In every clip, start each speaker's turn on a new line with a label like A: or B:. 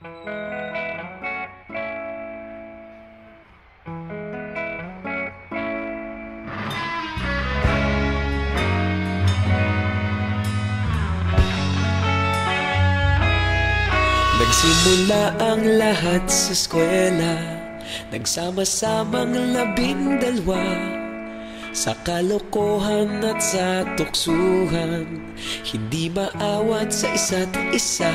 A: Nagsimula ang lahat sa eskwela, nagsama-samang 12 sa kalokohan at sa tuksuhan, hindi maawat sa isa't isa.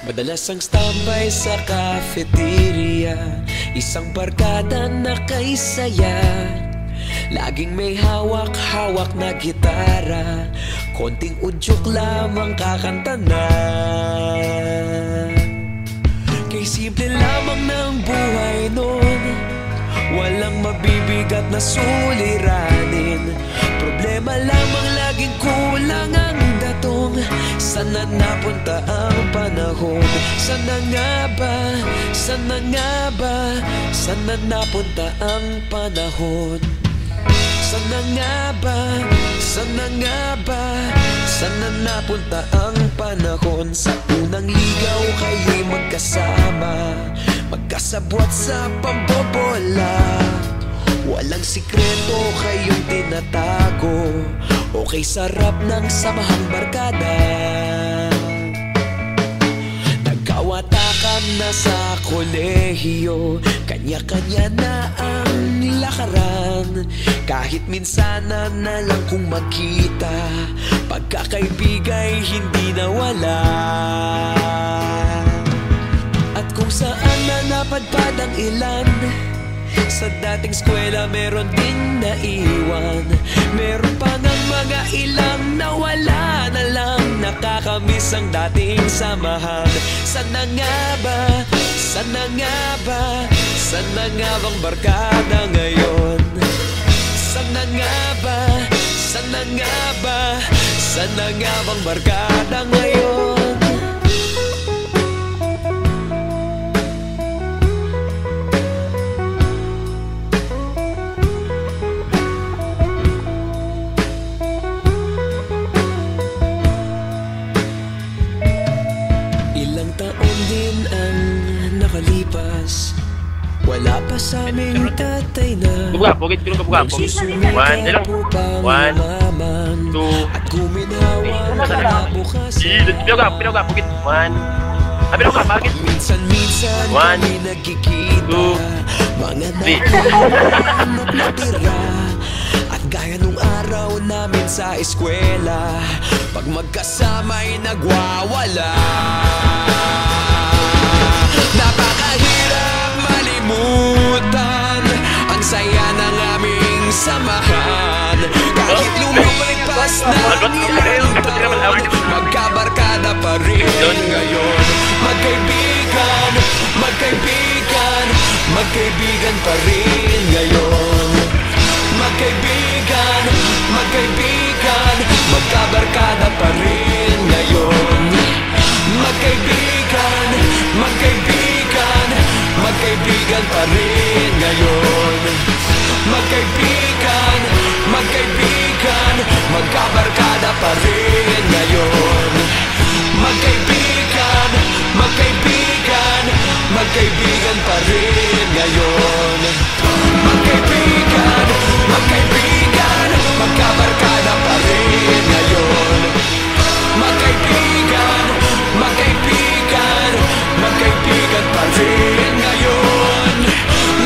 A: Madalas ang standby sa cafeteria, isang barkada na kay saya. Laging may hawak-hawak na gitara, konting udyok lamang kakanta na. Kay simple lamang ng buhay nun, walang mabibigat na suliranin. Problema lamang laging kulang ang datong. Sana napunta ang panahon? Sana nga ba? Sana nga ba? Sana napunta ang panahon? Sana nga ba? Sana nga ba? Sana napunta ang panahon? Sa unang ligaw kayo'y magkasama, magkasabwat sa pambobola. Walang sikreto kayong tinatago, okay sarap ng samahang barkada. Nagkawatakan na sa kolehiyo, kanya-kanya na ang lakaran. Kahit minsan na lang kung magkita, pagkakaibigay hindi nawala. At kung saan na napadpad ang ilan, sa dating eskwela meron ding naiwan. Meron pa ng mga ilang nawala na lang, nakakamiss ang dating samahan. Sana nga ba? Sana nga ba? Sana nga bang barkada ngayon? Sana nga ba? Sana nga ba? Sana nga bang barkada ngayon? Ilang taon din ang nakalipas, wala pa sa aming tatay na nagsusumikap upang umaman at guminhawa na bukas. Minsan-minsan kami nagkikita, mga nakuha natira. At gaya nung araw namin sa eskwela, pag magkasama'y nagwawala. Napakahirap malimutan ang saya ng aming samahan. Kahit lumipas na ilang taon, magkabarkada pa rin ngayon. Magkaibigan, magkaibigan, magkaibigan pa rin ngayon. Magkaibigan, magkaibigan, magkabarkada pa rin ngayon. Magkaibigan, magkaibigan, magkaibigan pa rin ngayon. Magkaibigan, magkaibigan, magkabarkada pa rin ngayon. Magkaibigan, magkaibigan, magkaibigan pa rin ngayon. Magkaibigan, magkaibigan, magkabarkada pa rin ngayon. Magkaibigan, magkaibigan, magkaibigan pa rin ngayon.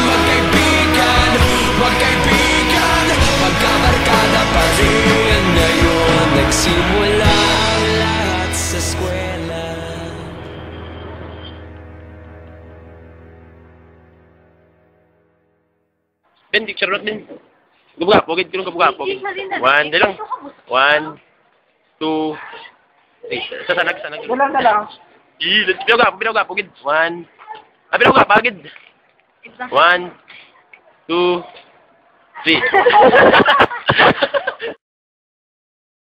A: Magkaibigan, magkaibigan, magkabarkada pa rin ngayon. Nagsimula ang lahat sa eskwela.
B: Ben, picture not din. Kabuka, pogit, kilong kabuka, pogit. One, lang. 1, 2, 3. Sasanag.
C: Wala na lang.
B: Pinawga, pogit. 1. Pinawga, pagid. 1, 2, 3.